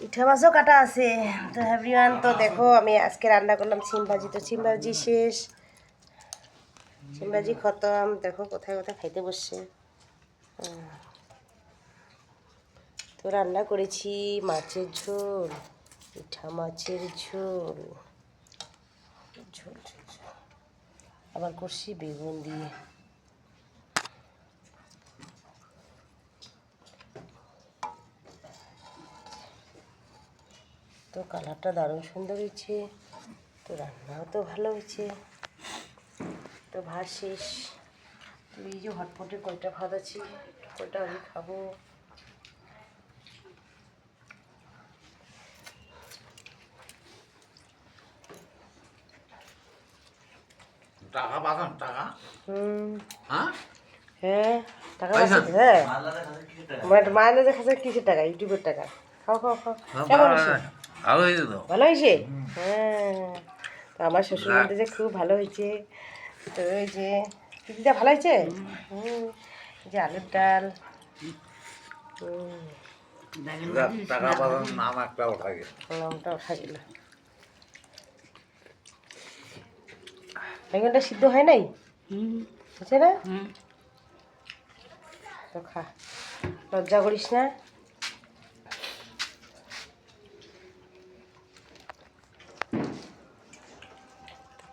ইঠা মাছও কাটা আছে। তো এভরিওয়ান, তো দেখো আমি আজকে রান্না করলাম সিম ভাজি। তো সিম ভাজি শেষ, সিম ভাজি খতম। দেখো কোথায় কোথায় খাইতে বসছে। তো রান্না করেছি মাছের ঝোল, ইঠা মাছের ঝোল, ঝোল ঝোল ঝোল। আবার করছি বেগুন দিয়ে। তো কালারটা দারুণ সুন্দর হয়েছে, তো রান্নাও তো ভালো হয়েছে। তো ভাত শেষ। তো এই যে হটপটে কয়টা ভাত আছে, কয়টা আমি খাবো। টাকা পাঠান টাকা। হ্যাঁ হ্যাঁ টাকা পাচ্ছি। হ্যাঁ মানে মায়ের কাছে কিসের টাকা? ইউটিউবের টাকা। খাও খাও খাও। কেমন হয়েছে? ভালো হয়েছে তো। ভালো হয়েছে। হ্যাঁ, তো আমার শ্বশুর বলতে যে খুব ভালো হয়েছে। তো ওই যে দিদিটা ভালো হয়েছে। এই যে আলুর ডাল। টাকা পাঠান নাম একটা উঠা গেছে। নামটা ওঠা গেল। বেগুনটা সিদ্ধ হয় নাই, হচ্ছে না? তো খা, লজ্জা করিস না।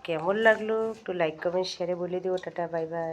কেমন লাগলো একটু লাইক কমেন্ট শেয়ারে বলে দিও। Tata bye bye.